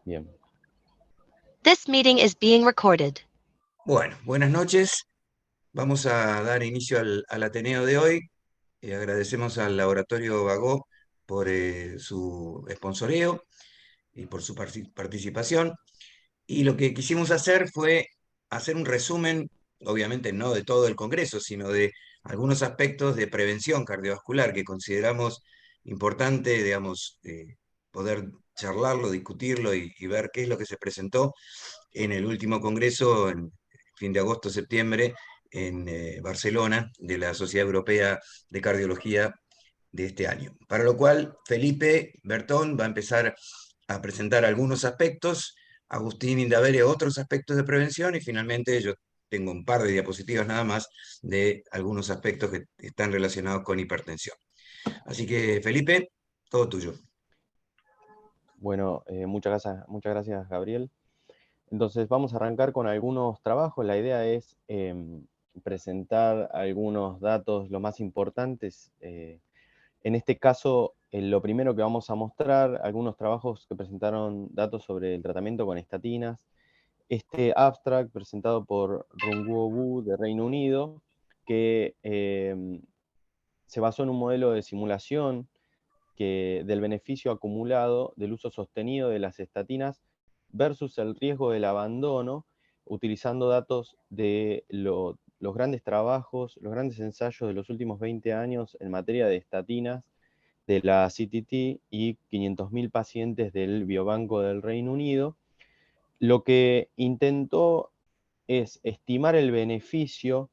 Bien. This meeting is being recorded. Bueno, buenas noches. Vamos a dar inicio al Ateneo de hoy. Agradecemos al Laboratorio Bagó por su sponsoreo y por su participación. Y lo que quisimos hacer fue hacer un resumen, obviamente no de todo el Congreso, sino de algunos aspectos de prevención cardiovascular que consideramos importante, digamos, poder charlarlo, discutirlo y ver qué es lo que se presentó en el último Congreso, en fin de agosto, septiembre, en Barcelona, de la Sociedad Europea de Cardiología de este año. Para lo cual, Felipe Bertón va a empezar a presentar algunos aspectos, Agustín Indavere otros aspectos de prevención y finalmente yo tengo un par de diapositivas nada más de algunos aspectos que están relacionados con hipertensión. Así que, Felipe, todo tuyo. Bueno, muchas gracias, Gabriel. Entonces vamos a arrancar con algunos trabajos. La idea es presentar algunos datos, los más importantes. En este caso, lo primero que vamos a mostrar, algunos trabajos que presentaron datos sobre el tratamiento con estatinas. Este abstract presentado por Runguo Wu de Reino Unido, que se basó en un modelo de simulación del beneficio acumulado del uso sostenido de las estatinas versus el riesgo del abandono, utilizando datos de los grandes trabajos, los grandes ensayos de los últimos 20 años en materia de estatinas, de la CTT y 500.000 pacientes del Biobanco del Reino Unido. Lo que intentó es estimar el beneficio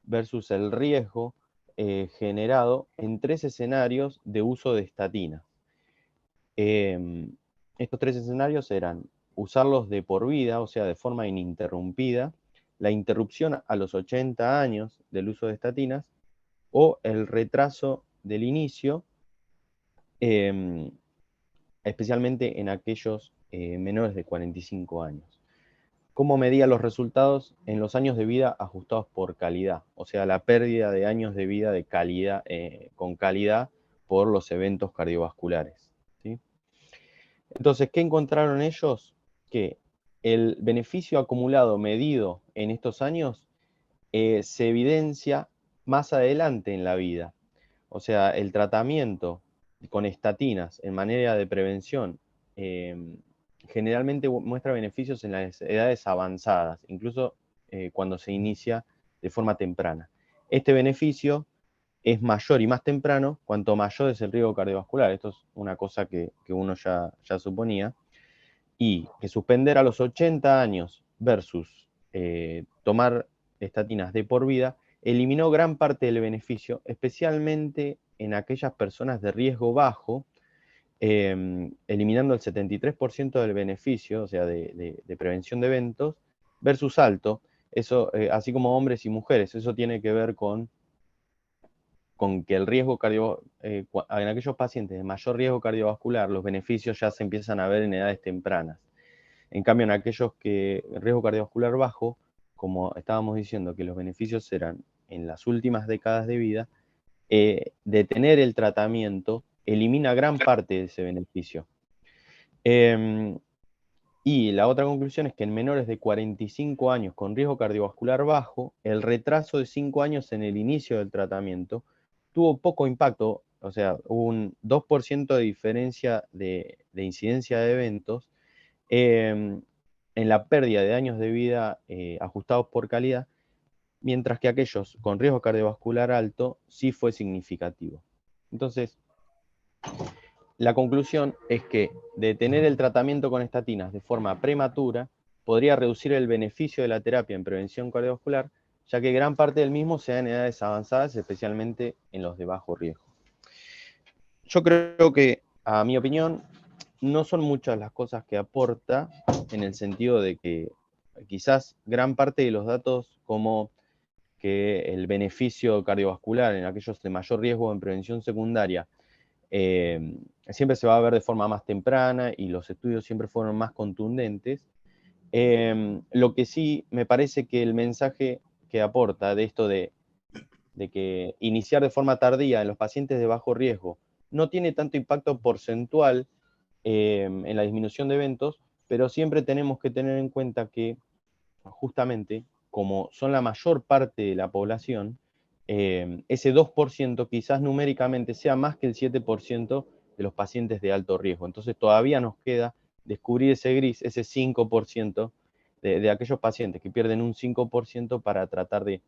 versus el riesgo generado en 3 escenarios de uso de estatinas. Estos 3 escenarios eran usarlos de por vida, o sea, de forma ininterrumpida, la interrupción a los 80 años del uso de estatinas o el retraso del inicio, especialmente en aquellos menores de 45 años. ¿Cómo medía los resultados? En los años de vida ajustados por calidad, o sea, la pérdida de años de vida de calidad, con calidad por los eventos cardiovasculares, ¿sí? Entonces, ¿qué encontraron ellos? Que el beneficio acumulado medido en estos años se evidencia más adelante en la vida. O sea, el tratamiento con estatinas en manera de prevención generalmente muestra beneficios en las edades avanzadas, incluso cuando se inicia de forma temprana. Este beneficio es mayor y más temprano cuanto mayor es el riesgo cardiovascular. Esto es una cosa que uno ya suponía. Y que suspender a los 80 años versus tomar estatinas de por vida eliminó gran parte del beneficio, especialmente en aquellas personas de riesgo bajo, eliminando el 73% del beneficio, o sea, de prevención de eventos, versus alto, eso, así como hombres y mujeres. Eso tiene que ver con que el riesgo en aquellos pacientes de mayor riesgo cardiovascular, los beneficios ya se empiezan a ver en edades tempranas. En cambio, en aquellos que riesgo cardiovascular bajo, como estábamos diciendo, que los beneficios eran en las últimas décadas de vida, detener el tratamiento elimina gran parte de ese beneficio. Y la otra conclusión es que en menores de 45 años con riesgo cardiovascular bajo, el retraso de 5 años en el inicio del tratamiento tuvo poco impacto, o sea, hubo un 2% de diferencia de incidencia de eventos en la pérdida de años de vida ajustados por calidad, mientras que aquellos con riesgo cardiovascular alto sí fue significativo. Entonces, la conclusión es que detener el tratamiento con estatinas de forma prematura podría reducir el beneficio de la terapia en prevención cardiovascular, ya que gran parte del mismo se da en edades avanzadas, especialmente en los de bajo riesgo. Yo creo que, a mi opinión, no son muchas las cosas que aporta, en el sentido de que quizás gran parte de los datos, como que el beneficio cardiovascular en aquellos de mayor riesgo en prevención secundaria, siempre se va a ver de forma más temprana y los estudios siempre fueron más contundentes. Lo que sí me parece que el mensaje que aporta de esto de que iniciar de forma tardía en los pacientes de bajo riesgo no tiene tanto impacto porcentual en la disminución de eventos, pero siempre tenemos que tener en cuenta que justamente, como son la mayor parte de la población, ese 2% quizás numéricamente sea más que el 7% de los pacientes de alto riesgo. Entonces todavía nos queda descubrir ese gris, ese 5% de aquellos pacientes que pierden un 5% para tratar de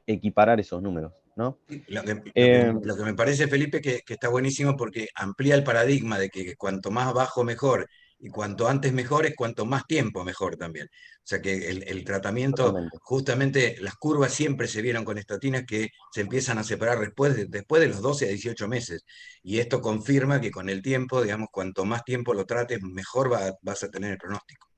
equiparar esos números, ¿no? Lo que me parece, Felipe, que está buenísimo porque amplía el paradigma de que cuanto más bajo mejor y cuanto antes mejor es cuanto más tiempo mejor también. O sea que el tratamiento, Totalmente. justamente las curvas siempre se vieron con estatinas que se empiezan a separar después de los 12 a 18 meses. Y esto confirma que con el tiempo, digamos, cuanto más tiempo lo trates, mejor vas a tener el pronóstico.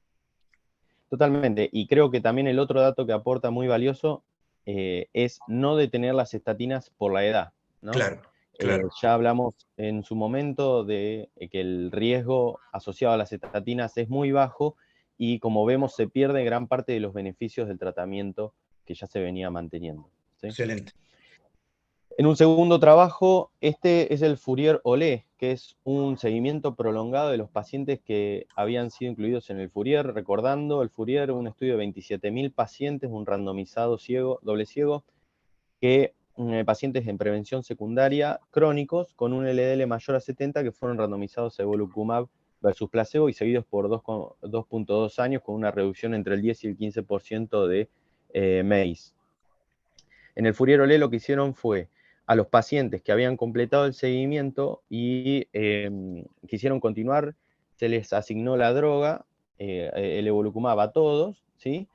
Totalmente. Y creo que también el otro dato que aporta muy valioso es no detener las estatinas por la edad, ¿no? Claro, claro. Ya hablamos en su momento de que el riesgo asociado a las estatinas es muy bajo y como vemos se pierde gran parte de los beneficios del tratamiento que ya se venía manteniendo, ¿sí? Excelente. En un segundo trabajo, este es el Fourier-Olé, que es un seguimiento prolongado de los pacientes que habían sido incluidos en el Fourier. Recordando, el Fourier, un estudio de 27.000 pacientes, un randomizado ciego, doble ciego, que pacientes en prevención secundaria crónicos con un LDL mayor a 70 que fueron randomizados a evolocumab versus placebo y seguidos por 2.2 años con una reducción entre el 10 y el 15% de MACE. En el Fourier-Olé lo que hicieron fue a los pacientes que habían completado el seguimiento y quisieron continuar, se les asignó la droga, el evolocumab a todos, ¿sí?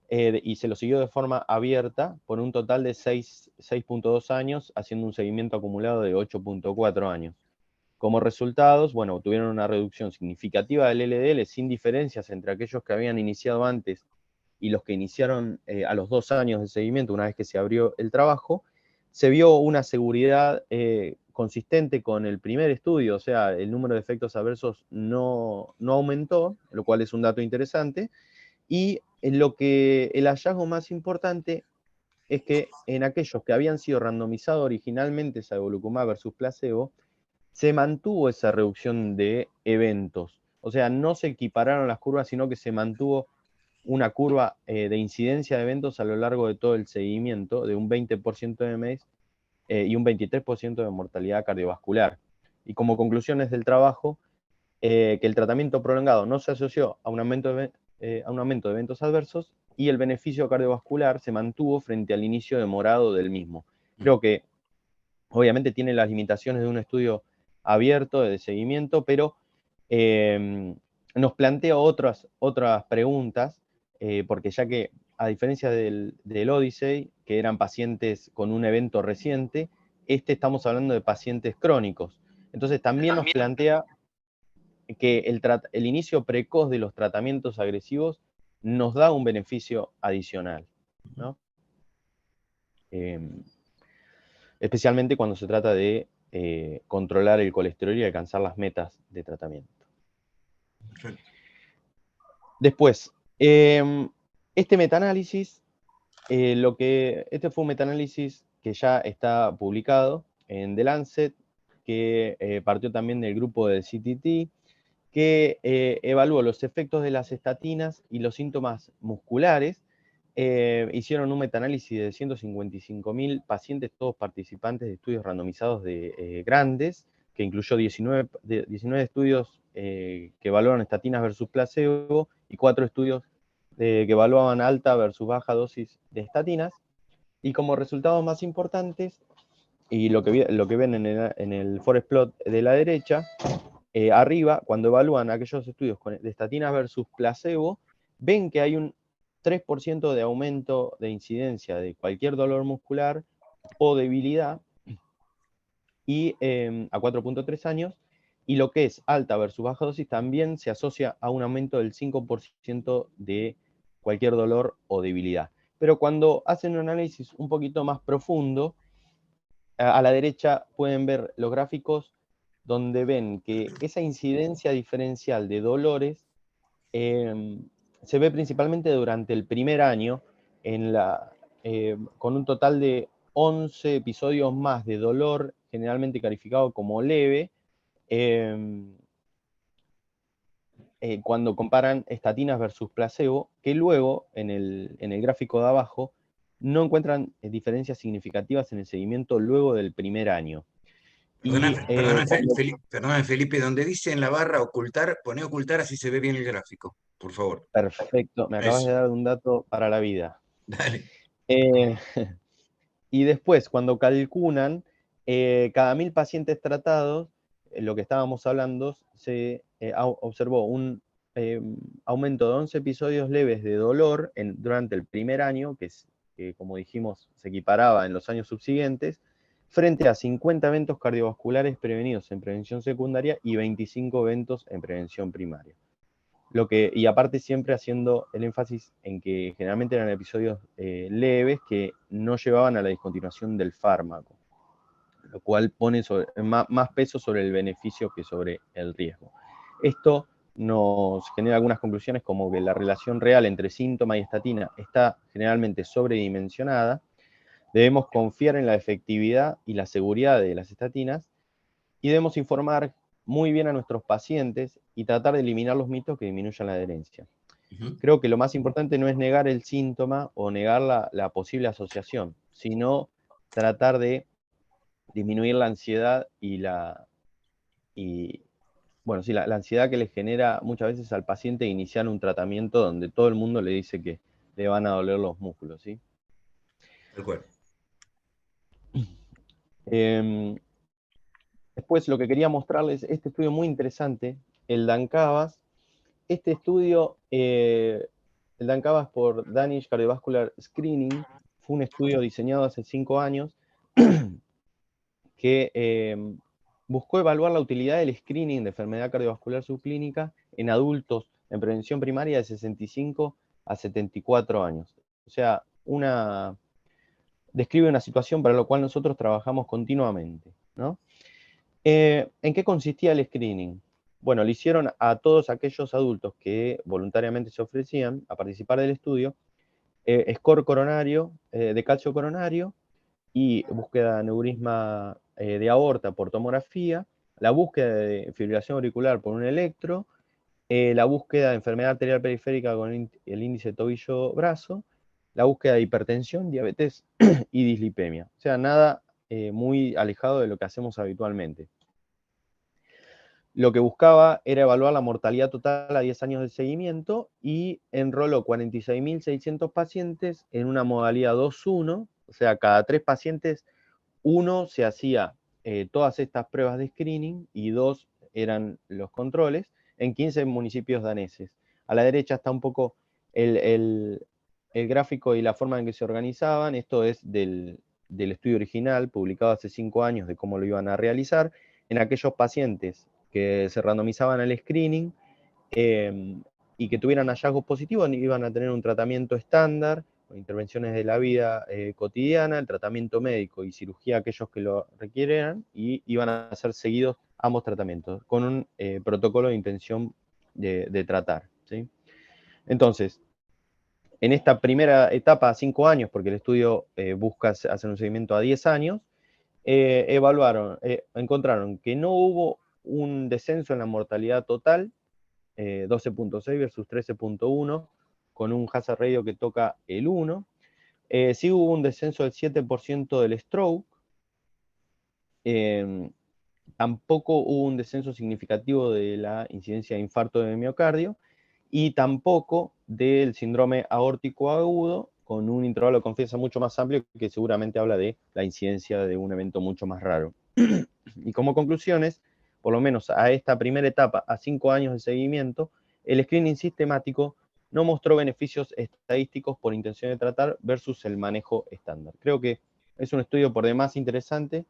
Y se lo siguió de forma abierta por un total de 6.2 años, haciendo un seguimiento acumulado de 8.4 años. Como resultados, bueno, tuvieron una reducción significativa del LDL sin diferencias entre aquellos que habían iniciado antes y los que iniciaron a los 2 años de seguimiento, una vez que se abrió el trabajo. Se vio una seguridad consistente con el primer estudio, o sea, el número de efectos adversos no aumentó, lo cual es un dato interesante. Y lo que el hallazgo más importante es que en aquellos que habían sido randomizados originalmente a evolocumab versus placebo, se mantuvo esa reducción de eventos. O sea, no se equipararon las curvas, sino que se mantuvo una curva de incidencia de eventos a lo largo de todo el seguimiento, de un 20% de MACE y un 23% de mortalidad cardiovascular. Y como conclusiones del trabajo, que el tratamiento prolongado no se asoció a un aumento de eventos adversos y el beneficio cardiovascular se mantuvo frente al inicio demorado del mismo. Creo que obviamente tiene las limitaciones de un estudio abierto de seguimiento, pero nos plantea otras preguntas, porque ya que a diferencia del Odyssey, que eran pacientes con un evento reciente, estamos hablando de pacientes crónicos. Entonces también nos plantea que el inicio precoz de los tratamientos agresivos nos da un beneficio adicional, ¿no? Especialmente cuando se trata de controlar el colesterol y alcanzar las metas de tratamiento. Perfecto. Después, este metaanálisis, este fue un metaanálisis que ya está publicado en The Lancet, que partió también del grupo del CTT, que evaluó los efectos de las estatinas y los síntomas musculares. Hicieron un metaanálisis de 155.000 pacientes, todos participantes de estudios randomizados grandes, que incluyó 19 estudios que evaluaron estatinas versus placebo y 4 estudios que evaluaban alta versus baja dosis de estatinas. Y como resultados más importantes, y lo que ven en el forest plot de la derecha, arriba, cuando evalúan aquellos estudios de estatinas versus placebo, ven que hay un 3% de aumento de incidencia de cualquier dolor muscular o debilidad y, a 4.3 años, y lo que es alta versus baja dosis también se asocia a un aumento del 5% de cualquier dolor o debilidad. Pero cuando hacen un análisis un poquito más profundo, a la derecha pueden ver los gráficos donde ven que esa incidencia diferencial de dolores se ve principalmente durante el primer año, con un total de 11 episodios más de dolor, generalmente calificado como leve, cuando comparan estatinas versus placebo, que luego en el gráfico de abajo no encuentran diferencias significativas en el seguimiento luego del primer año. Y Perdóname, Felipe, donde dice en la barra ocultar, poné ocultar así se ve bien el gráfico, por favor. perfecto, me acabas Eso, de dar un dato para la vida. dale. Eh, y después, cuando calculan cada 1000 pacientes tratados, lo que estábamos hablando, se observó un aumento de 11 episodios leves de dolor durante el primer año, que como dijimos se equiparaba en los años subsiguientes, frente a 50 eventos cardiovasculares prevenidos en prevención secundaria y 25 eventos en prevención primaria. Y aparte siempre haciendo el énfasis en que generalmente eran episodios leves que no llevaban a la discontinuación del fármaco, lo cual pone más peso sobre el beneficio que sobre el riesgo. Esto nos genera algunas conclusiones como que la relación real entre síntoma y estatina está generalmente sobredimensionada, debemos confiar en la efectividad y la seguridad de las estatinas y debemos informar muy bien a nuestros pacientes y tratar de eliminar los mitos que disminuyan la adherencia. Creo que lo más importante no es negar el síntoma o negar la posible asociación, sino tratar de disminuir la ansiedad la ansiedad que le genera muchas veces al paciente iniciar un tratamiento donde todo el mundo le dice que le van a doler los músculos, ¿sí? Tal cual. Después lo que quería mostrarles, este estudio muy interesante, el DANCAVAS. Este estudio, el DANCAVAS por Danish Cardiovascular Screening, fue un estudio diseñado hace 5 años que buscó evaluar la utilidad del screening de enfermedad cardiovascular subclínica en adultos en prevención primaria de 65 a 74 años. O sea, describe una situación para la cual nosotros trabajamos continuamente, ¿no? ¿En qué consistía el screening? Bueno, le hicieron a todos aquellos adultos que voluntariamente se ofrecían a participar del estudio, score coronario, de calcio coronario y búsqueda de aneurisma de aorta por tomografía, la búsqueda de fibrilación auricular por un electro, la búsqueda de enfermedad arterial periférica con el índice tobillo-brazo, la búsqueda de hipertensión, diabetes y dislipemia. O sea, nada muy alejado de lo que hacemos habitualmente. Lo que buscaba era evaluar la mortalidad total a 10 años de seguimiento y enroló 46.600 pacientes en una modalidad 2-1, o sea, cada 3 pacientes, 1 se hacía todas estas pruebas de screening y 2 eran los controles en 15 municipios daneses. A la derecha está un poco el gráfico y la forma en que se organizaban. Esto es del estudio original, publicado hace 5 años, de cómo lo iban a realizar. En aquellos pacientes que se randomizaban al screening y que tuvieran hallazgos positivos, iban a tener un tratamiento estándar, intervenciones de la vida cotidiana, el tratamiento médico y cirugía aquellos que lo requieran, y iban a ser seguidos ambos tratamientos, con un protocolo de intención de tratar, ¿sí? Entonces, en esta primera etapa, a 5 años, porque el estudio busca hacer un seguimiento a 10 años, encontraron que no hubo un descenso en la mortalidad total, 12.6 versus 13.1, con un hazard ratio que toca el 1. Sí hubo un descenso del 7% del stroke. Tampoco hubo un descenso significativo de la incidencia de infarto de miocardio y tampoco del síndrome aórtico agudo, con un intervalo de confianza mucho más amplio que seguramente habla de la incidencia de un evento mucho más raro. Y como conclusiones, por lo menos a esta primera etapa, a 5 años de seguimiento, el screening sistemático no mostró beneficios estadísticos por intención de tratar versus el manejo estándar. Creo que es un estudio por demás interesante,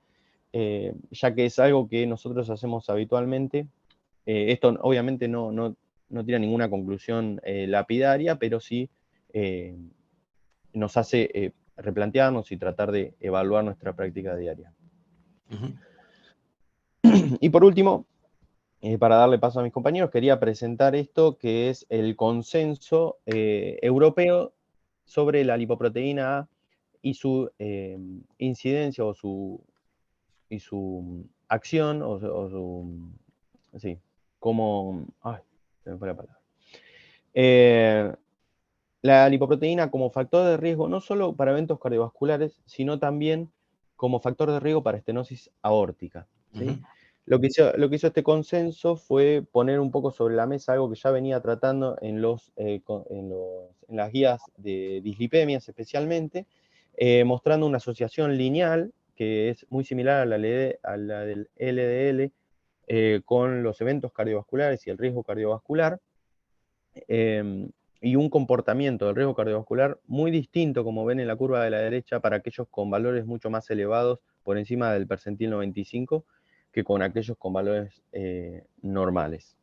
ya que es algo que nosotros hacemos habitualmente. Esto obviamente no tira ninguna conclusión lapidaria, pero sí nos hace replantearnos y tratar de evaluar nuestra práctica diaria. Y por último, para darle paso a mis compañeros, quería presentar esto que es el consenso europeo sobre la lipoproteína A y su incidencia y su acción, sí, como, se me fue la palabra. La lipoproteína como factor de riesgo, no solo para eventos cardiovasculares, sino también como factor de riesgo para estenosis aórtica, ¿sí? Ujú. Lo que hizo este consenso fue poner un poco sobre la mesa algo que ya venía tratando en las guías de dislipemias especialmente, mostrando una asociación lineal que es muy similar a la del LDL con los eventos cardiovasculares y el riesgo cardiovascular, y un comportamiento del riesgo cardiovascular muy distinto, como ven en la curva de la derecha, para aquellos con valores mucho más elevados por encima del percentil 95 que con aquellos con valores normales.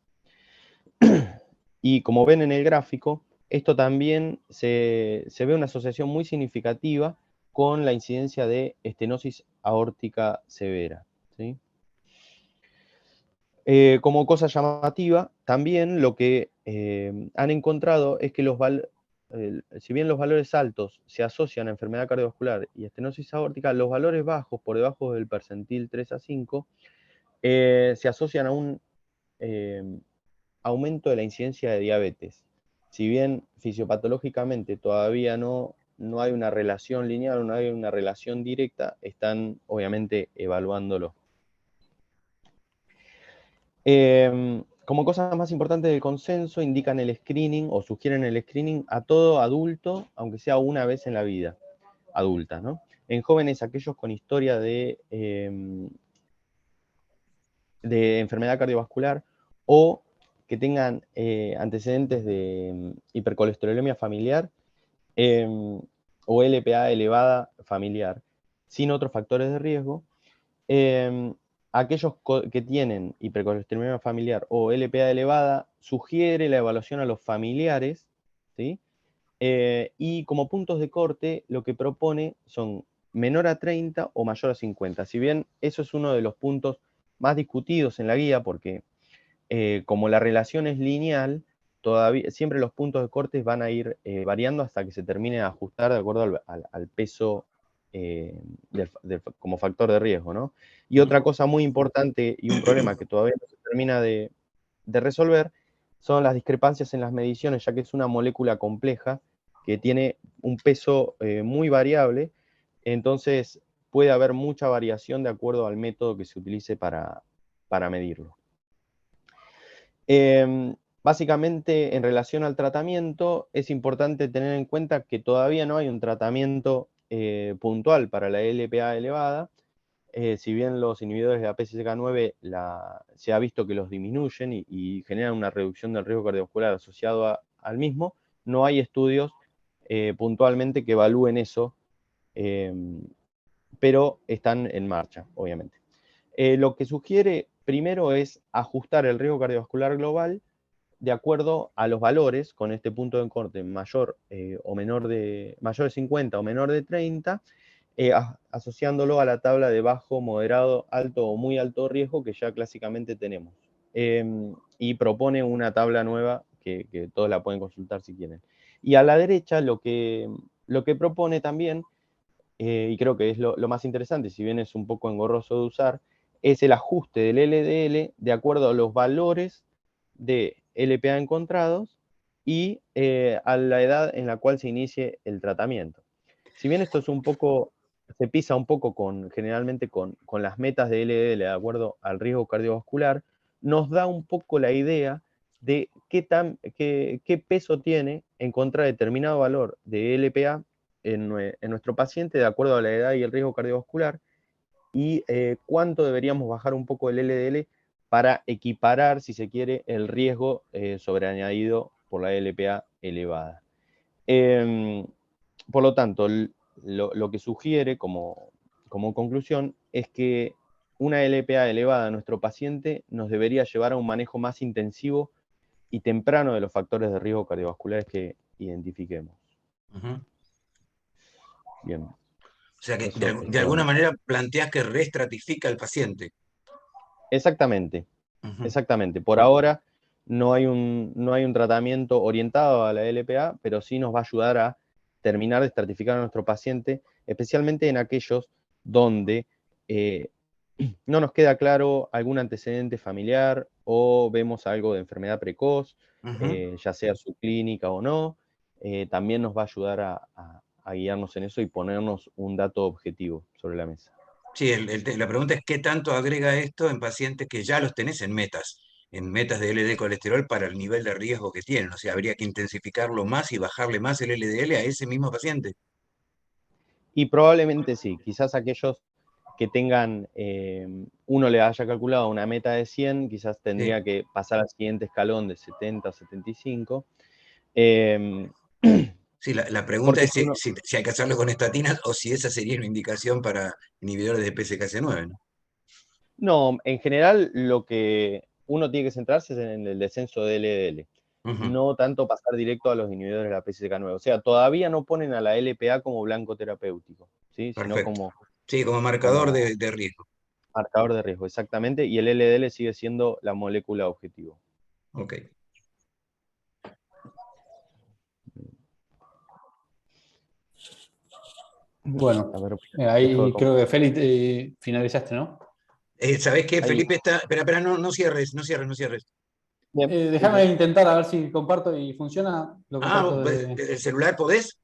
Y como ven en el gráfico, esto también se ve una asociación muy significativa con la incidencia de estenosis aórtica severa, ¿sí? Como cosa llamativa, también lo que han encontrado es que si bien los valores altos se asocian a enfermedad cardiovascular y estenosis aórtica, los valores bajos, por debajo del percentil 3 a 5, se asocian a un eh, aumento de la incidencia de diabetes. Si bien fisiopatológicamente todavía no hay una relación lineal, no hay una relación directa, están obviamente evaluándolo. Como cosas más importantes del consenso, indican el screening o sugieren el screening a todo adulto, aunque sea una vez en la vida adulta, ¿no? En jóvenes, aquellos con historia de enfermedad cardiovascular o que tengan antecedentes de hipercolesterolemia familiar o LPA elevada familiar, sin otros factores de riesgo. Aquellos que tienen hipercolesterolemia familiar o LPA elevada, sugiere la evaluación a los familiares, ¿sí? Y como puntos de corte, lo que propone son menor a 30 o mayor a 50. Si bien eso es uno de los puntos más discutidos en la guía, porque como la relación es lineal, siempre los puntos de corte van a ir variando hasta que se termine de ajustar de acuerdo al peso como factor de riesgo, ¿no? Y otra cosa muy importante y un problema que todavía no se termina de resolver son las discrepancias en las mediciones, ya que es una molécula compleja que tiene un peso muy variable, entonces puede haber mucha variación de acuerdo al método que se utilice para medirlo. Básicamente, en relación al tratamiento, es importante tener en cuenta que todavía no hay un tratamiento puntual para la LPA elevada. Si bien los inhibidores de la PCSK9 se ha visto que los disminuyen y generan una reducción del riesgo cardiovascular asociado al mismo, no hay estudios puntualmente que evalúen eso, pero están en marcha, obviamente. Lo que sugiere primero es ajustar el riesgo cardiovascular global de acuerdo a los valores, con este punto de corte mayor de 50 o menor de 30, asociándolo a la tabla de bajo, moderado, alto o muy alto riesgo que ya clásicamente tenemos. Y propone una tabla nueva que todos la pueden consultar si quieren. Y a la derecha lo que propone también, y creo que es lo más interesante, si bien es un poco engorroso de usar, es el ajuste del LDL de acuerdo a los valores de LPA encontrados y a la edad en la cual se inicie el tratamiento. Si bien esto es se pisa un poco generalmente con las metas de LDL de acuerdo al riesgo cardiovascular, nos da un poco la idea de qué peso tiene encontrar determinado valor de LPA en nuestro paciente de acuerdo a la edad y el riesgo cardiovascular, y cuánto deberíamos bajar un poco el LDL para equiparar, si se quiere, el riesgo sobreañadido por la LPA elevada. Por lo tanto, lo que sugiere como conclusión es que una LPA elevada a nuestro paciente nos debería llevar a un manejo más intensivo y temprano de los factores de riesgo cardiovasculares que identifiquemos. Ujú. Bien. O sea que Eso es de alguna todo. manera planteas que reestratifica al paciente. Exactamente. Ujú. Exactamente. Por ahora no hay un tratamiento orientado a la LPA, pero sí nos va a ayudar a terminar de estratificar a nuestro paciente, especialmente en aquellos donde no nos queda claro algún antecedente familiar o vemos algo de enfermedad precoz ya sea su clínica o no. También nos va a ayudar a guiarnos en eso y ponernos un dato objetivo sobre la mesa. Sí, la pregunta es qué tanto agrega esto en pacientes que ya los tenés en metas de LDL colesterol para el nivel de riesgo que tienen. O sea, habría que intensificarlo más y bajarle más el LDL a ese mismo paciente. Y probablemente sí, quizás aquellos que tengan, uno le haya calculado una meta de 100, quizás tendría Sí. que pasar al siguiente escalón de 70 a 75. Sí, la pregunta Porque es si uno, si hay que hacerlo con estatinas o si esa sería una indicación para inhibidores de PCSK9, ¿no? no, en general lo que uno tiene que centrarse es en el descenso de LDL, Ujú, no tanto pasar directo a los inhibidores de la PCSK9. O sea, todavía no ponen a la LPA como blanco terapéutico, ¿sí? Sino perfecto. Sí, como marcador como de riesgo. marcador de riesgo, exactamente, y el LDL sigue siendo la molécula objetivo. Ok. Bueno, A ver, dejo de ahí creo que Félix finalizaste, ¿no? ¿Sabés qué? ahí. Felipe está. Espera, no, no cierres, no cierres, no cierres. Bien, sí, Déjame sí. intentar a ver si comparto y funciona. Lo comparto desde... ¿desde el celular podés?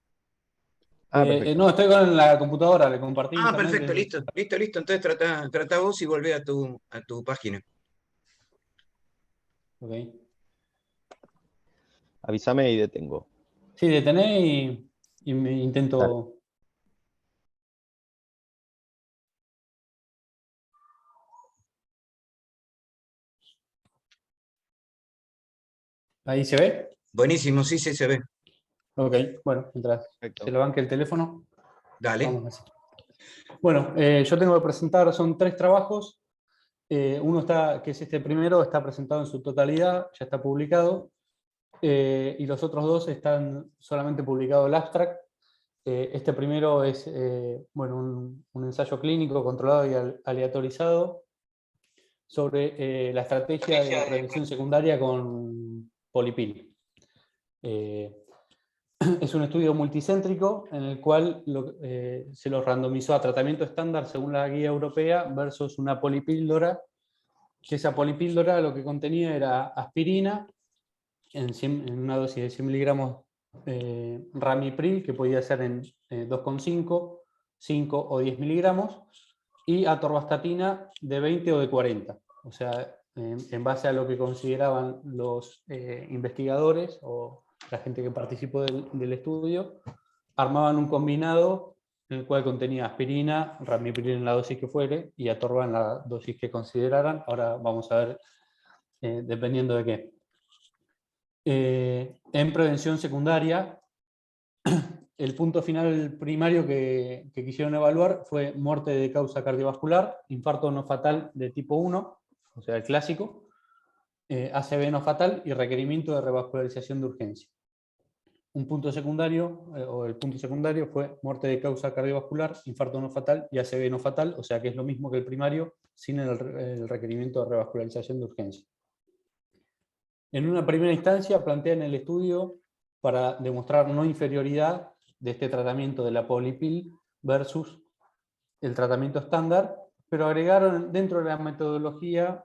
Perfecto. no, estoy con la computadora, le compartí internet Perfecto, desde... listo, listo, listo. Entonces trata vos y volvé a tu página. Ok. Avísame y detengo. Sí, detené y me Dale. intento... ¿Ahí se ve? Buenísimo, sí, sí, se ve. Ok, bueno, mientras se Perfecto. lo banque el teléfono, Dale. vamos así. Bueno, yo tengo que presentar, son 3 trabajos. Uno está, que es este primero, está presentado en su totalidad, ya está publicado. Y los otros 2 están solamente publicados el abstract. Este primero es bueno, un ensayo clínico controlado y aleatorizado sobre la estrategia de prevención secundaria con polipil. Es un estudio multicéntrico en el cual se lo randomizó a tratamiento estándar según la guía europea versus una polipíldora, que esa polipíldora lo que contenía era aspirina en una dosis de 100 miligramos ramipril, que podía ser en 2,5, 5 o 10 miligramos, y atorvastatina de 20 o de 40. O sea, en base a lo que consideraban los investigadores o la gente que participó del estudio, armaban un combinado en el cual contenía aspirina, ramipril en la dosis que fuere y atorva en la dosis que consideraran. Ahora vamos a ver dependiendo de qué. En prevención secundaria, el punto final primario que quisieron evaluar fue muerte de causa cardiovascular, infarto no fatal de tipo 1, o sea, el clásico, ACV no fatal y requerimiento de revascularización de urgencia. Un punto secundario, o el punto secundario fue muerte de causa cardiovascular, infarto no fatal y ACV no fatal, o sea que es lo mismo que el primario, sin el requerimiento de revascularización de urgencia. En una primera instancia plantean el estudio para demostrar no inferioridad de este tratamiento de la polipil versus el tratamiento estándar, pero agregaron dentro de la metodología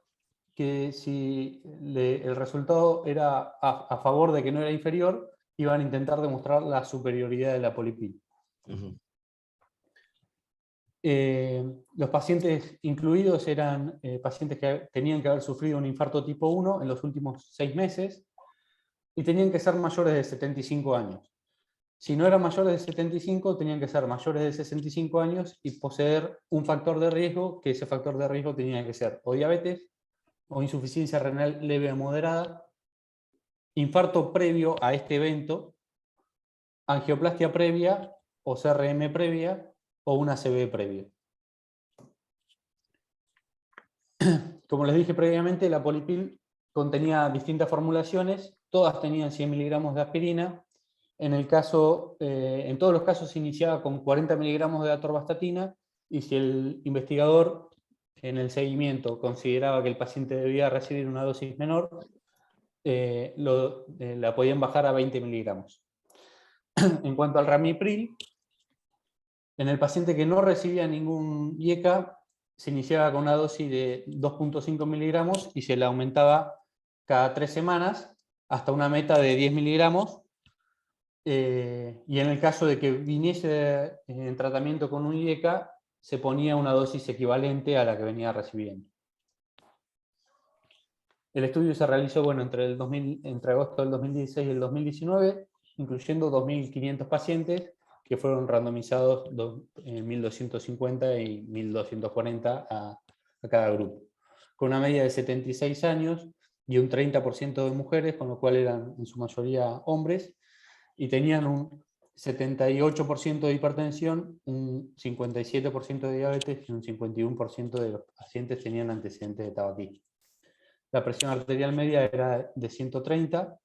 que si el resultado era a favor de que no era inferior, iban a intentar demostrar la superioridad de la polipil. Ujú. Los pacientes incluidos eran pacientes que tenían que haber sufrido un infarto tipo 1 en los últimos 6 meses, y tenían que ser mayores de 75 años. Si no eran mayores de 75, tenían que ser mayores de 65 años y poseer un factor de riesgo, que ese factor de riesgo tenía que ser o diabetes, o insuficiencia renal leve o moderada, infarto previo a este evento, angioplastia previa o CRM previa o una ACV previa. Como les dije previamente, la polipil contenía distintas formulaciones, todas tenían 100 miligramos de aspirina. En todos los casos se iniciaba con 40 miligramos de atorvastatina, y si el investigador en el seguimiento consideraba que el paciente debía recibir una dosis menor, la podían bajar a 20 miligramos. En cuanto al ramipril, en el paciente que no recibía ningún IECA, se iniciaba con una dosis de 2,5 miligramos y se la aumentaba cada 3 semanas hasta una meta de 10 miligramos, y en el caso de que viniese en tratamiento con un IECA, se ponía una dosis equivalente a la que venía recibiendo. El estudio se realizó entre agosto del 2016 y el 2019, incluyendo 2.500 pacientes que fueron randomizados 1.250 y 1.240 a cada grupo, con una media de 76 años y un 30% de mujeres, con lo cual eran en su mayoría hombres, y tenían un 78% de hipertensión, un 57% de diabetes y un 51% de los pacientes tenían antecedentes de tabaquismo. La presión arterial media era de 130,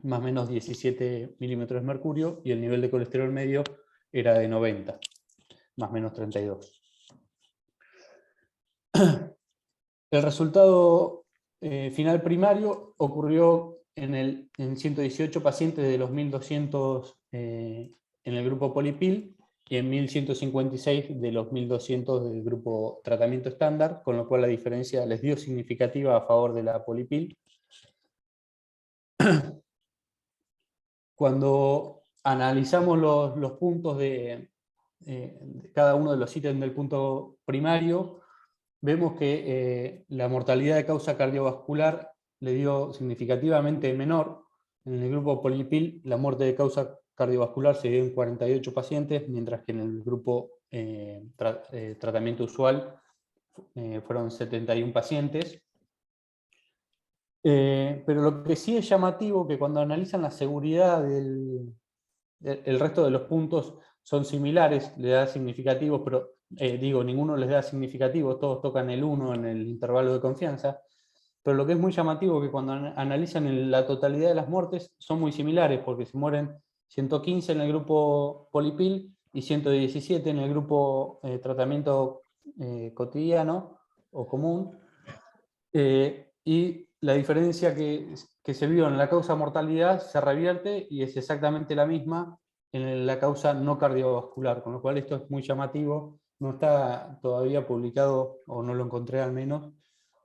más o menos 17 milímetros de mercurio, y el nivel de colesterol medio era de 90, más o menos 32. El resultado final primario ocurrió en 118 pacientes de los 1.200 en el grupo Polipil y en 1.156 de los 1.200 del grupo tratamiento estándar, con lo cual la diferencia les dio significativa a favor de la Polipil. Cuando analizamos los puntos de cada uno de los ítems del punto primario, vemos que la mortalidad de causa cardiovascular le dio significativamente menor. En el grupo Polipil, la muerte de causa cardiovascular se dio en 48 pacientes, mientras que en el grupo tratamiento usual fueron 71 pacientes. Pero lo que sí es llamativo, que cuando analizan la seguridad el resto de los puntos son similares, le da significativos, pero ninguno les da significativos, todos tocan el 1 en el intervalo de confianza, pero lo que es muy llamativo es que cuando analizan la totalidad de las muertes son muy similares, porque se mueren 115 en el grupo Polipil y 117 en el grupo tratamiento cotidiano o común, y la diferencia que se vio en la causa mortalidad se revierte y es exactamente la misma en la causa no cardiovascular, con lo cual esto es muy llamativo. No está todavía publicado, o no lo encontré al menos,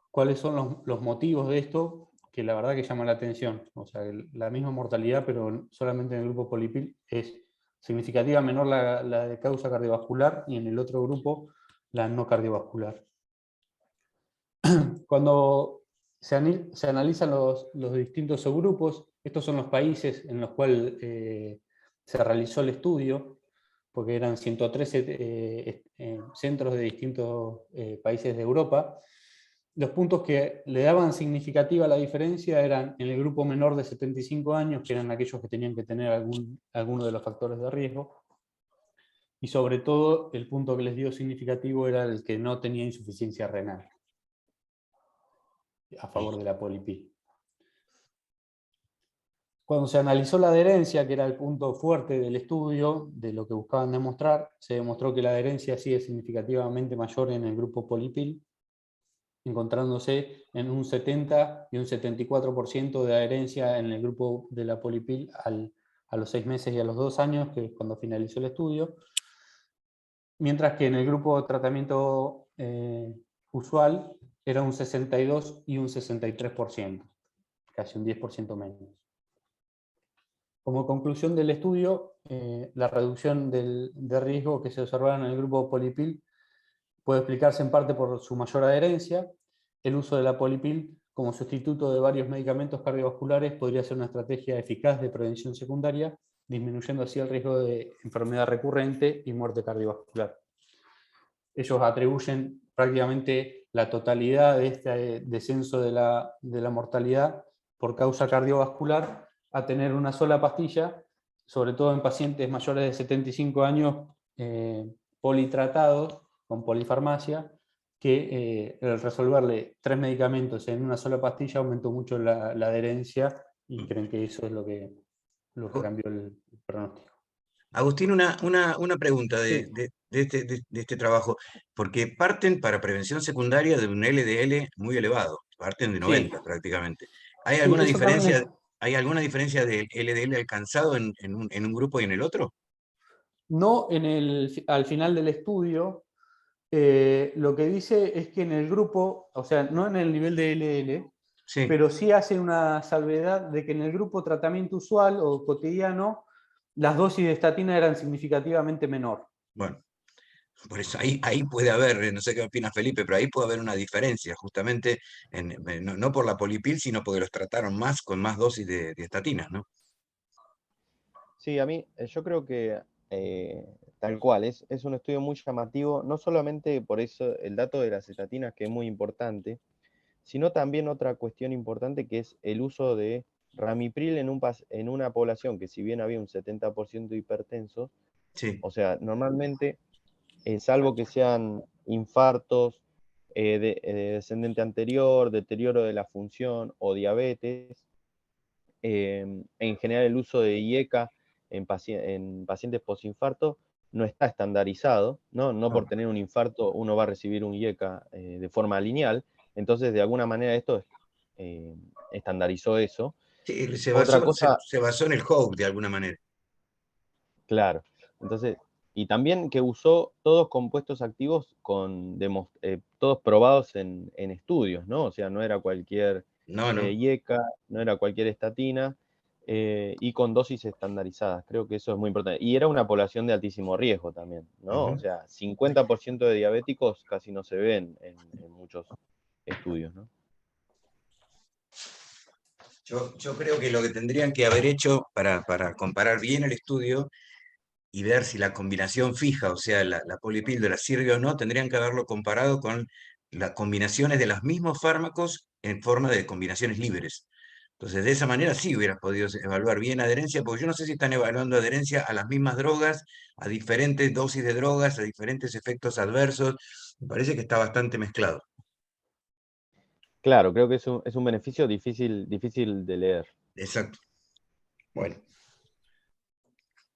cuáles son los motivos de esto, que la verdad que llama la atención. O sea, la misma mortalidad, pero solamente en el grupo Polipil es significativa menor la de causa cardiovascular y en el otro grupo la no cardiovascular. Cuando se analizan los distintos subgrupos, estos son los países en los cuales se realizó el estudio, porque eran 113 centros de distintos países de Europa. Los puntos que le daban significativa a la diferencia eran en el grupo menor de 75 años, que eran aquellos que tenían que tener alguno de los factores de riesgo, y sobre todo el punto que les dio significativo era el que no tenía insuficiencia renal, a favor de la Polipil. Cuando se analizó la adherencia, que era el punto fuerte del estudio, de lo que buscaban demostrar, se demostró que la adherencia sí es significativamente mayor en el grupo Polipil, encontrándose en un 70 y un 74% de adherencia en el grupo de la Polipil a los 6 meses y a los 2 años, que es cuando finalizó el estudio, mientras que en el grupo de tratamiento usual era un 62 y un 63%, casi un 10% menos. Como conclusión del estudio, la reducción de riesgo que se observaba en el grupo Polipil puede explicarse en parte por su mayor adherencia. El uso de la Polipil como sustituto de varios medicamentos cardiovasculares podría ser una estrategia eficaz de prevención secundaria, disminuyendo así el riesgo de enfermedad recurrente y muerte cardiovascular. Ellos atribuyen prácticamente la totalidad de este descenso de la mortalidad por causa cardiovascular a tener una sola pastilla, sobre todo en pacientes mayores de 75 años politratados con polifarmacia, que el resolverle 3 medicamentos en una sola pastilla aumentó mucho la adherencia, y creen que eso es lo que cambió el pronóstico. Agustín, una pregunta Sí. de este trabajo, porque parten para prevención secundaria de un LDL muy elevado, parten de 90 Sí. prácticamente. ¿Hay Sí, alguna eso también diferencia, ¿hay alguna diferencia del LDL alcanzado en un grupo y en el otro? No al final del estudio. Lo que dice es que en el grupo, o sea, no en el nivel de LDL, Sí. pero sí hace una salvedad de que en el grupo tratamiento usual o cotidiano, las dosis de estatina eran significativamente menor. Bueno, por eso ahí puede haber, no sé qué opina Felipe, pero ahí puede haber una diferencia, justamente, no por la polipil, sino porque los trataron más con más dosis de estatinas, ¿no? Sí, a mí, yo creo que tal cual, es un estudio muy llamativo, no solamente por eso el dato de las estatinas, que es muy importante, sino también otra cuestión importante que es el uso de ramipril en una población que si bien había un 70% de hipertensos, Sí. o sea, normalmente, salvo que sean infartos, de descendente anterior, deterioro de la función o diabetes, en general el uso de IECA en pacientes posinfarto no está estandarizado, ¿no? No por tener un infarto uno va a recibir un IECA de forma lineal, entonces de alguna manera esto estandarizó eso. Sí, Otra cosa, se basó en el Hope de alguna manera. claro, entonces, y también que usó todos compuestos activos todos probados en estudios, ¿no? O sea, no era cualquier No, no. IECA, no era cualquier estatina, y con dosis estandarizadas. Creo que eso es muy importante. Y era una población de altísimo riesgo también, ¿no? Ujú. O sea, 50% de diabéticos casi no se ven en muchos estudios, ¿no? Yo creo que lo que tendrían que haber hecho para comparar bien el estudio y ver si la combinación fija, o sea, la polipíldora sirve o no, tendrían que haberlo comparado con las combinaciones de los mismos fármacos en forma de combinaciones libres. Entonces, de esa manera sí hubieras podido evaluar bien adherencia, porque yo no sé si están evaluando adherencia a las mismas drogas, a diferentes dosis de drogas, a diferentes efectos adversos. Me parece que está bastante mezclado. Claro, creo que es un beneficio difícil de leer. Exacto. Bueno,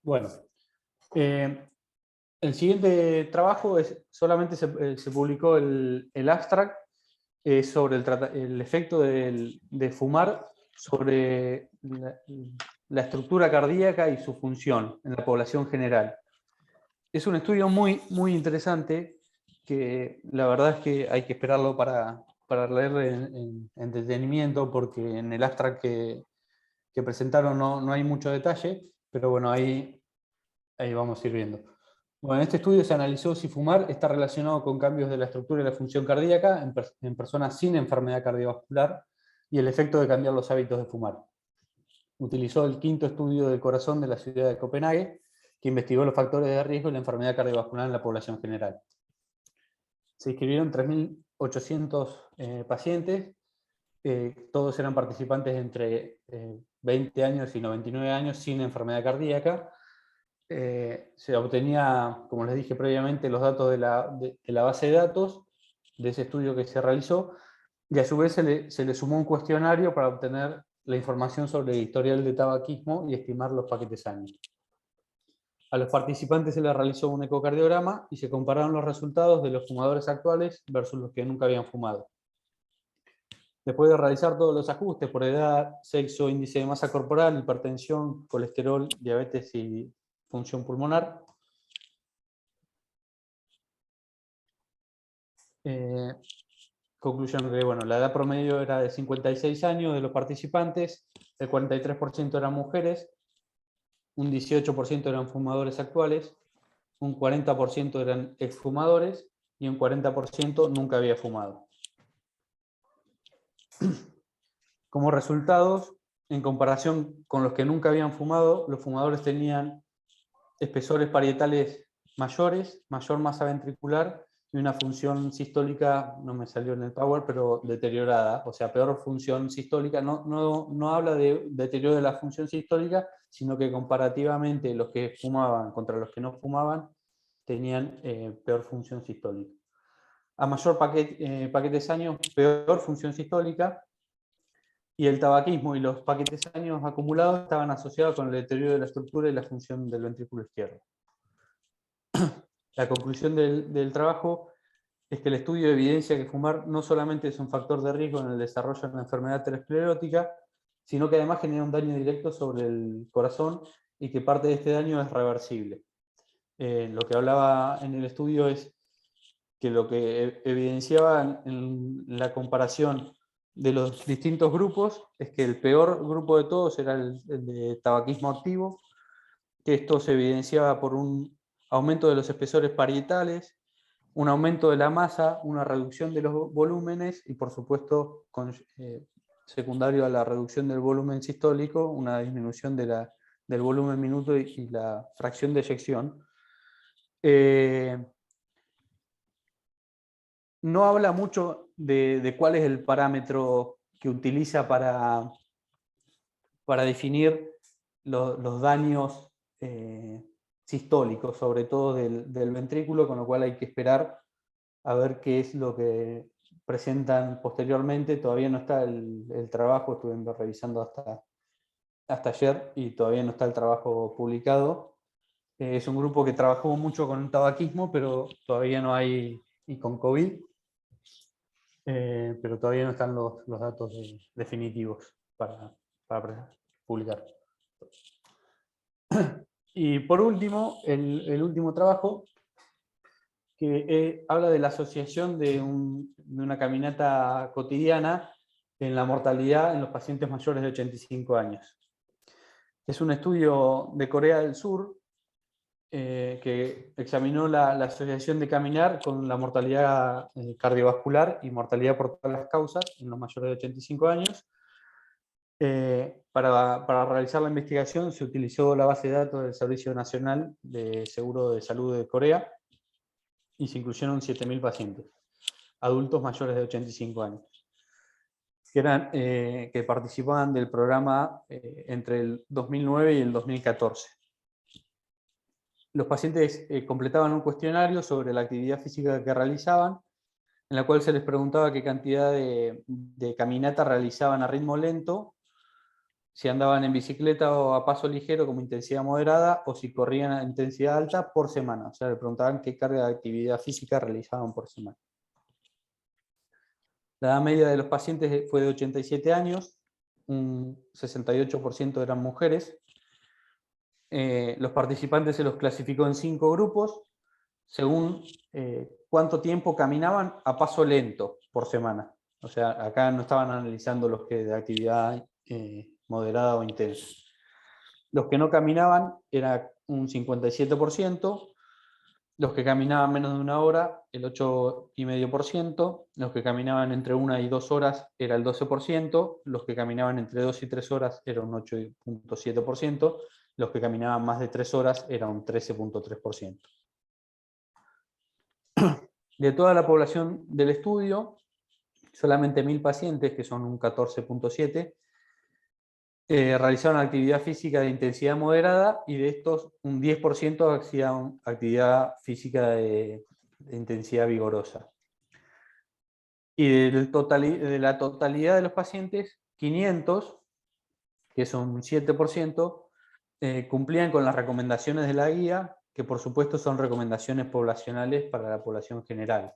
Bueno, el siguiente trabajo solamente se publicó el abstract sobre el efecto de fumar sobre la estructura cardíaca y su función en la población general. Es un estudio muy, muy interesante que la verdad es que hay que esperarlo para leer en detenimiento porque en el abstract que presentaron no hay mucho detalle, pero bueno, ahí vamos a ir viendo. Bueno, en este estudio se analizó si fumar está relacionado con cambios de la estructura y la función cardíaca en personas sin enfermedad cardiovascular y el efecto de cambiar los hábitos de fumar. Utilizó el quinto estudio del corazón de la ciudad de Copenhague, que investigó los factores de riesgo y la enfermedad cardiovascular en la población general. Se inscribieron 3.800 pacientes, todos eran participantes entre 20 años y 99 años sin enfermedad cardíaca. Se obtenía, como les dije previamente, los datos de la base de datos de ese estudio que se realizó, y a su vez se le sumó un cuestionario para obtener la información sobre el historial de tabaquismo y estimar los paquetes años. A los participantes se les realizó un ecocardiograma y se compararon los resultados de los fumadores actuales versus los que nunca habían fumado. Después de realizar todos los ajustes por edad, sexo, índice de masa corporal, hipertensión, colesterol, diabetes y función pulmonar, concluyeron que bueno, la edad promedio era de 56 años de los participantes, el 43% eran mujeres, un 18% eran fumadores actuales, un 40% eran exfumadores y un 40% nunca había fumado. Como resultados, en comparación con los que nunca habían fumado, los fumadores tenían espesores parietales mayores, mayor masa ventricular y una función sistólica, no me salió en el Power, pero deteriorada, o sea, peor función sistólica. No habla de deterioro de la función sistólica, sino que comparativamente los que fumaban contra los que no fumaban tenían peor función sistólica. A mayor paquetes años, peor función sistólica, y el tabaquismo y los paquetes años acumulados estaban asociados con el deterioro de la estructura y la función del ventrículo izquierdo. La conclusión del trabajo es que el estudio evidencia que fumar no solamente es un factor de riesgo en el desarrollo de la enfermedad aterosclerótica, sino que además genera un daño directo sobre el corazón y que parte de este daño es reversible. Lo que hablaba en el estudio es que lo que evidenciaba en la comparación de los distintos grupos es que el peor grupo de todos era el de tabaquismo activo, que esto se evidenciaba por un aumento de los espesores parietales, un aumento de la masa, una reducción de los volúmenes y, por supuesto, secundario a la reducción del volumen sistólico, una disminución del volumen minuto y la fracción de eyección. No habla mucho de cuál es el parámetro que utiliza para definir los daños sistólicos, sobre todo del ventrículo, con lo cual hay que esperar a ver qué es lo que presentan posteriormente. Todavía no está el trabajo, estuve revisando hasta ayer y todavía no está el trabajo publicado. Es un grupo que trabajó mucho con el tabaquismo, pero todavía no hay, y con COVID, pero todavía no están los datos definitivos para publicar. Y por último, el último trabajo, que habla de la asociación de una caminata cotidiana en la mortalidad en los pacientes mayores de 85 años. Es un estudio de Corea del Sur que examinó la asociación de caminar con la mortalidad cardiovascular y mortalidad por todas las causas en los mayores de 85 años. Para realizar la investigación se utilizó la base de datos del Servicio Nacional de Seguro de Salud de Corea y se incluyeron 7.000 pacientes, adultos mayores de 85 años, que participaban del programa entre el 2009 y el 2014. Los pacientes completaban un cuestionario sobre la actividad física que realizaban, en la cual se les preguntaba qué cantidad de caminata realizaban a ritmo lento, si andaban en bicicleta o a paso ligero como intensidad moderada, o si corrían a intensidad alta por semana. O sea, le preguntaban qué carga de actividad física realizaban por semana. La edad media de los pacientes fue de 87 años, un 68% eran mujeres. Los participantes se los clasificó en 5 grupos, según cuánto tiempo caminaban a paso lento por semana. O sea, acá no estaban analizando los que de actividad moderada o intensa. Los que no caminaban era un 57%, los que caminaban menos de 1 hora, el 8,5%, los que caminaban entre 1 y 2 horas era el 12%, los que caminaban entre 2 y 3 horas era un 8,7%, los que caminaban más de 3 horas era un 13,3%. De toda la población del estudio, solamente 1.000 pacientes, que son un 14,7%, realizaron actividad física de intensidad moderada, y de estos un 10% hacían actividad física de intensidad vigorosa. Y de la totalidad de los pacientes, 500, que son un 7%, cumplían con las recomendaciones de la guía, que por supuesto son recomendaciones poblacionales para la población general.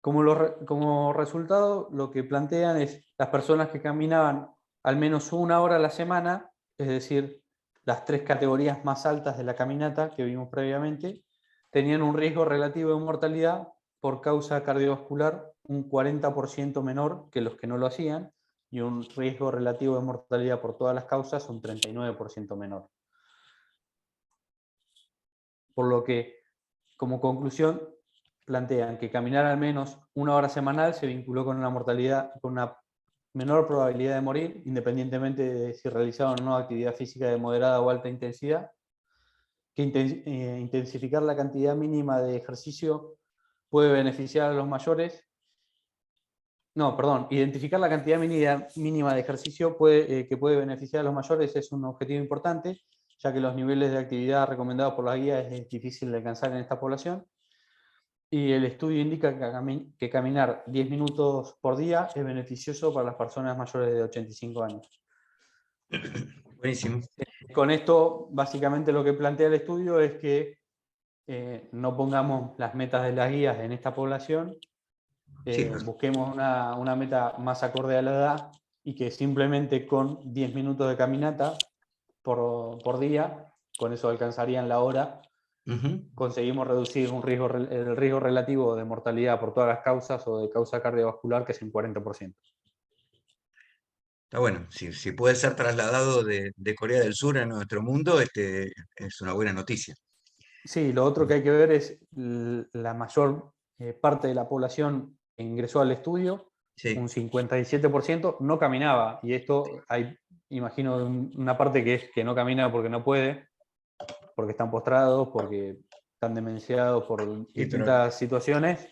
Como resultado, lo que plantean es las personas que caminaban al menos 1 hora a la semana, es decir, las 3 categorías más altas de la caminata que vimos previamente, tenían un riesgo relativo de mortalidad por causa cardiovascular un 40% menor que los que no lo hacían, y un riesgo relativo de mortalidad por todas las causas un 39% menor. Por lo que, como conclusión, plantean que caminar al menos 1 hora semanal se vinculó con una mortalidad, con una menor probabilidad de morir, independientemente de si realizaban o no actividad física de moderada o alta intensidad, que intensificar la cantidad mínima de ejercicio puede beneficiar a los mayores. Identificar la cantidad mínima de ejercicio que puede beneficiar a los mayores es un objetivo importante, ya que los niveles de actividad recomendados por la guía es difícil de alcanzar en esta población. Y el estudio indica que caminar 10 minutos por día es beneficioso para las personas mayores de 85 años. Buenísimo. Con esto, básicamente lo que plantea el estudio es que no pongamos las metas de las guías en esta población, busquemos una meta más acorde a la edad, y que simplemente con 10 minutos de caminata por día, con eso alcanzarían la hora conseguimos reducir el riesgo relativo de mortalidad por todas las causas o de causa cardiovascular, que es un 40%. Está bueno, si puede ser trasladado de Corea del Sur a nuestro mundo, es una buena noticia. Sí, lo otro que hay que ver es la mayor parte de la población que ingresó al estudio, Sí. un 57% no caminaba, y esto hay, imagino, una parte que no camina porque no puede, porque están postrados, porque están demenciados por distintas situaciones,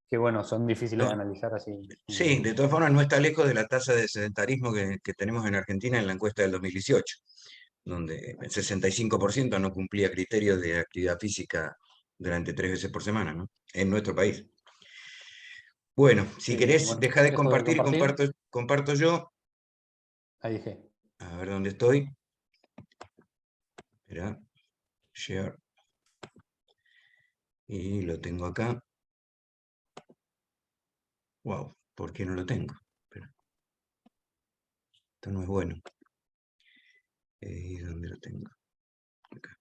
que bueno, son difíciles de analizar así. Sí, de todas formas no está lejos de la tasa de sedentarismo que tenemos en Argentina en la encuesta del 2018, donde el 65% no cumplía criterios de actividad física durante 3 veces por semana, ¿no? En nuestro país. Bueno, si querés, bueno, deja de dejo de compartir y comparto yo. Ahí dejé. A ver dónde estoy. Espera, share. Y lo tengo acá. Wow, ¿por qué no lo tengo? Espera. Esto no es bueno. ¿Dónde lo tengo? Acá.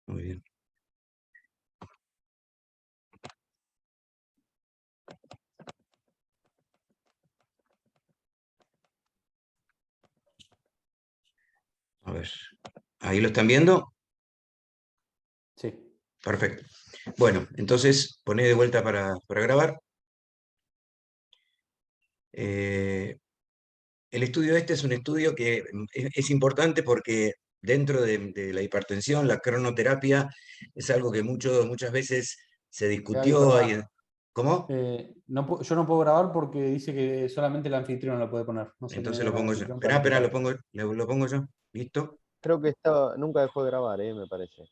Muy bien. A ver, ¿ahí lo están viendo? Sí. Perfecto. Bueno, entonces poné de vuelta para grabar. El estudio este es un estudio que es importante porque dentro de la hipertensión, la cronoterapia es algo que muchas veces se Gaby, discutió. perdón. ¿Cómo? Yo no puedo grabar porque dice que solamente el anfitrión lo puede poner. No sé quién Entonces es lo el pongo yo. anfitrión para Espera, quitar. lo pongo yo. ¿Listo? Creo que nunca dejó de grabar, me parece.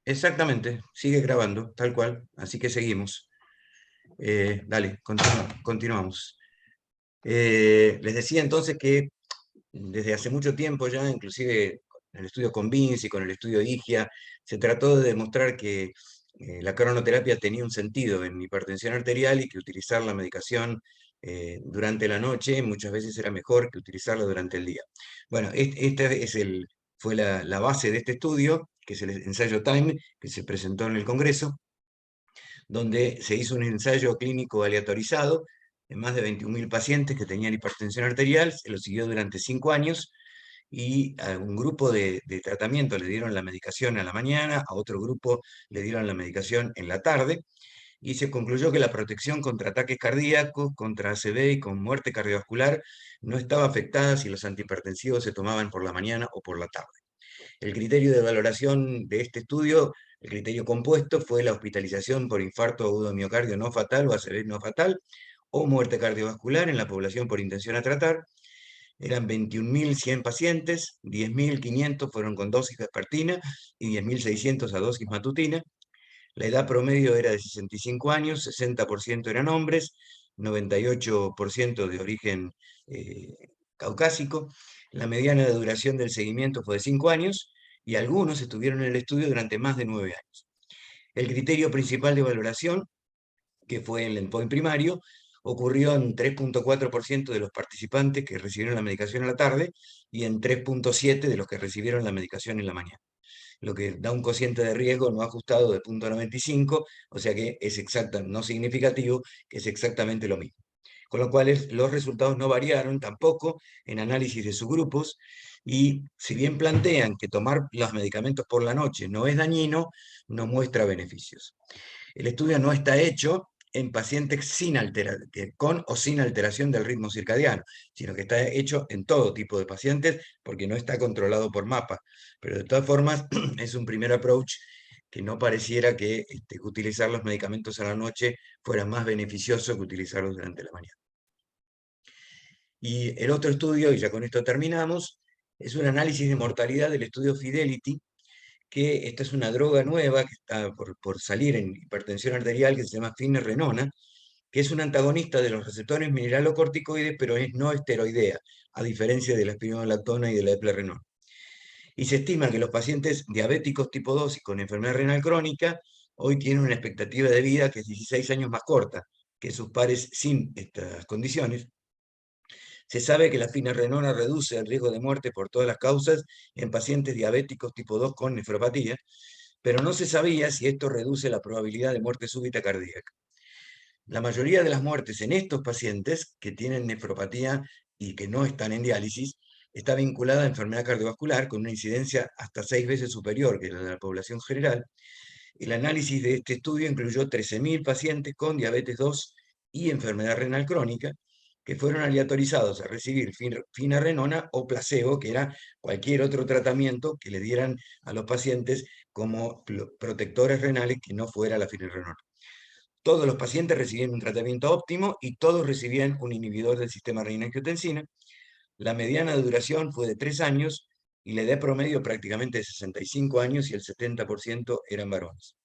Exactamente, sigue grabando, tal cual. Así que seguimos. Dale, continuamos. Les decía entonces que desde hace mucho tiempo ya, inclusive en el estudio con Vinci, con el estudio IGIA, se trató de demostrar que la cronoterapia tenía un sentido en hipertensión arterial y que utilizar la medicación durante la noche muchas veces era mejor que utilizarla durante el día. Bueno, esta fue la base de este estudio, que es el ensayo TIME, que se presentó en el Congreso, donde se hizo un ensayo clínico aleatorizado en más de 21.000 pacientes que tenían hipertensión arterial, se lo siguió durante 5 años, y a un grupo de tratamiento le dieron la medicación a la mañana, a otro grupo le dieron la medicación en la tarde, y se concluyó que la protección contra ataques cardíacos, contra ACV y con muerte cardiovascular no estaba afectada si los antihipertensivos se tomaban por la mañana o por la tarde. El criterio de valoración de este estudio, el criterio compuesto, fue la hospitalización por infarto agudo de miocardio no fatal o ACV no fatal, o muerte cardiovascular en la población por intención a tratar. Eran 21.100 pacientes, 10.500 fueron con dosis vespertina y 10.600 a dosis matutina. La edad promedio era de 65 años, 60% eran hombres, 98% de origen caucásico. La mediana de duración del seguimiento fue de 5 años y algunos estuvieron en el estudio durante más de 9 años. El criterio principal de valoración, que fue el endpoint primario, ocurrió en 3.4% de los participantes que recibieron la medicación a la tarde y en 3.7% de los que recibieron la medicación en la mañana, lo que da un cociente de riesgo no ajustado de 0.95, o sea que es no significativo, que es exactamente lo mismo. Con lo cual los resultados no variaron tampoco en análisis de subgrupos, y si bien plantean que tomar los medicamentos por la noche no es dañino, no muestra beneficios. El estudio no está hecho en pacientes con o sin alteración del ritmo circadiano, sino que está hecho en todo tipo de pacientes porque no está controlado por mapa. Pero de todas formas es un primer approach que no pareciera que utilizar los medicamentos a la noche fuera más beneficioso que utilizarlos durante la mañana. Y el otro estudio, y ya con esto terminamos, es un análisis de mortalidad del estudio Fidelity, que esta es una droga nueva que está por salir en hipertensión arterial, que se llama finerenona, que es un antagonista de los receptores mineralocorticoides, pero es no esteroidea, a diferencia de la espironolactona y de la eplerenona. Y se estima que los pacientes diabéticos tipo 2 y con enfermedad renal crónica hoy tienen una expectativa de vida que es 16 años más corta que sus pares sin estas condiciones. Se sabe que la finerenona reduce el riesgo de muerte por todas las causas en pacientes diabéticos tipo 2 con nefropatía, pero no se sabía si esto reduce la probabilidad de muerte súbita cardíaca. La mayoría de las muertes en estos pacientes que tienen nefropatía y que no están en diálisis está vinculada a enfermedad cardiovascular con una incidencia hasta 6 veces superior que la de la población general. El análisis de este estudio incluyó 13.000 pacientes con diabetes 2 y enfermedad renal crónica que fueron aleatorizados a recibir finerenona o placebo, que era cualquier otro tratamiento que le dieran a los pacientes como protectores renales que no fuera la finerenona. Todos los pacientes recibían un tratamiento óptimo y todos recibían un inhibidor del sistema renina-angiotensina. La mediana de duración fue de 3 años y la edad promedio prácticamente de 65 años y el 70% eran varones.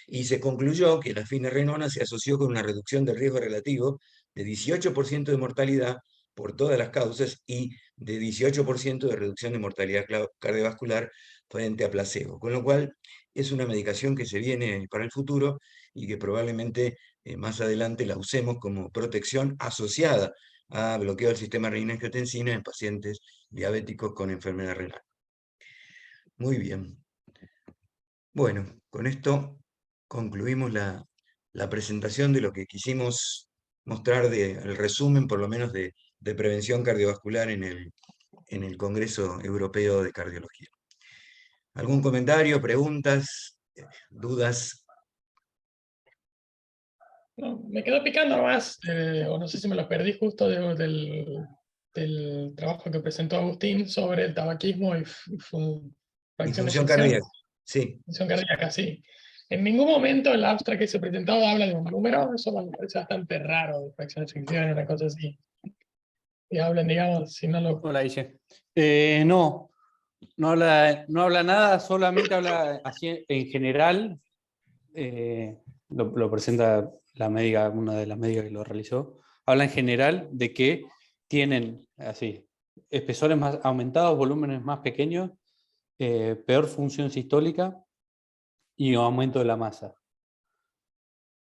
Y se concluyó que la finerenona se asoció con una reducción del riesgo relativo de 18% de mortalidad por todas las causas y de 18% de reducción de mortalidad cardiovascular frente a placebo, con lo cual es una medicación que se viene para el futuro y que probablemente más adelante la usemos como protección asociada a bloqueo del sistema renina-angiotensina en pacientes diabéticos con enfermedad renal. Muy bien. Bueno, con esto concluimos la presentación de lo que quisimos mostrar, el resumen por lo menos de prevención cardiovascular en el Congreso Europeo de Cardiología. ¿Algún comentario, preguntas, dudas? No, me quedó picando más, o no sé si me lo perdí justo del trabajo que presentó Agustín sobre el tabaquismo y fracción de Disfunción eyección, cardíaca, sí. función cardíaca, sí. En ningún momento el abstract que se presentaba habla de un número, eso me parece bastante raro, de fracción de eyección, una cosa así. Y hablan, digamos, si no lo... Hola, Ise. No, no habla nada, solamente habla así en general. Lo presenta la médica, una de las médicas que lo realizó. Habla en general de que tienen así espesores más aumentados, volúmenes más pequeños, peor función sistólica y un aumento de la masa.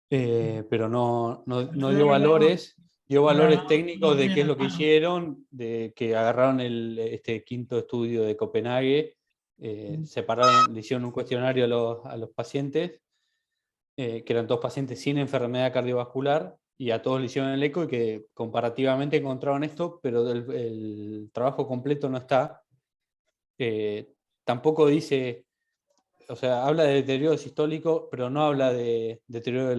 Pero no dio valores. Dio valores técnicos de qué es lo que hicieron, de que agarraron este quinto estudio de Copenhague, separaron, le hicieron un cuestionario a los pacientes, que eran todos pacientes sin enfermedad cardiovascular, y a todos le hicieron el eco y que comparativamente encontraron esto, pero el trabajo completo no está. Tampoco dice, o sea, habla de deterioro sistólico, pero no habla de deterioro de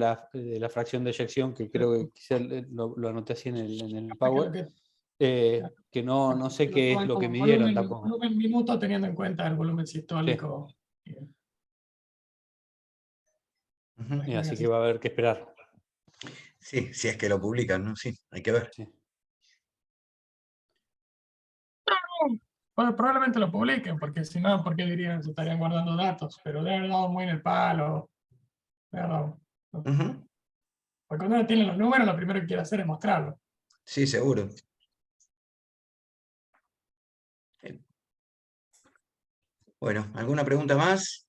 la fracción de eyección, que creo que quizá lo anoté así en el Power, que no sé qué es lo que midieron tampoco. Volumen minuto teniendo en cuenta el volumen Sí. sistólico. Así que va a haber que esperar. Sí, si es que lo publican, ¿no? Sí, hay que ver. Sí. Bueno, probablemente lo publiquen, porque si no, ¿por qué dirían que se estarían guardando datos? Pero debe haber dado muy en el palo. Debe haber dado. Ujú. Porque cuando uno tiene los números, lo primero que quiere hacer es mostrarlo. Sí, seguro. Bueno, ¿alguna pregunta más?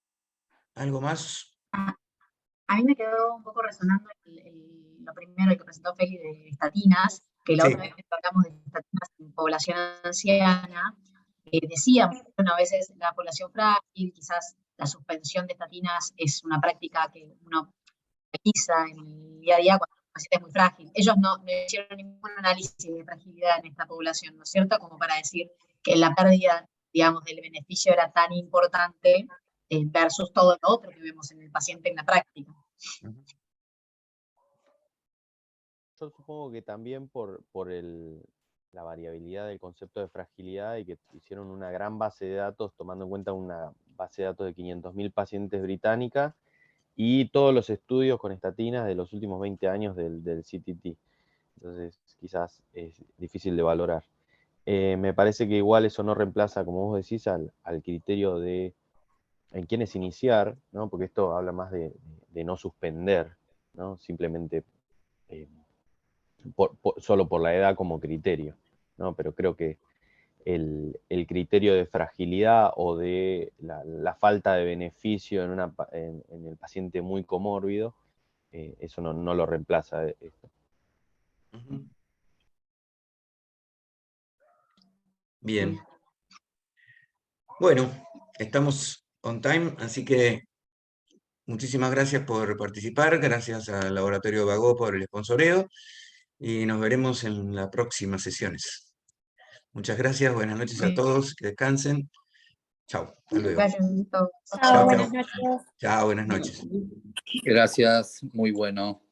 ¿Algo más? A mí me quedó un poco resonando lo primero que presentó Feli de estatinas, que la Sí. otra vez que hablamos de estatinas en población anciana, decíamos que a veces la población frágil, quizás la suspensión de estatinas es una práctica que uno realiza en el día a día cuando el paciente es muy frágil. Ellos no hicieron ningún análisis de fragilidad en esta población, ¿no es cierto? Como para decir que la pérdida, digamos, del beneficio era tan importante versus todo lo otro que vemos en el paciente en la práctica. Yo supongo que también por la variabilidad del concepto de fragilidad y que hicieron una gran base de datos tomando en cuenta una base de datos de 500.000 pacientes británica y todos los estudios con estatinas de los últimos 20 años del CTT. Entonces quizás es difícil de valorar. Me parece que igual eso no reemplaza, como vos decís, al criterio de en quiénes iniciar, ¿no? Porque esto habla más de no suspender, ¿no? Simplemente solo por la edad como criterio, ¿no? Pero creo que el criterio de fragilidad o de la falta de beneficio en el paciente muy comórbido, eso no lo reemplaza esto. Bien. Bueno, estamos on time, así que muchísimas gracias por participar, gracias al Laboratorio Bagó por el sponsoreo y nos veremos en las próximas sesiones. Muchas gracias, buenas noches a todos, que descansen. Chao, hasta luego. Gracias a todos. Chao, chao. Chao, buenas noches. Gracias, muy bueno.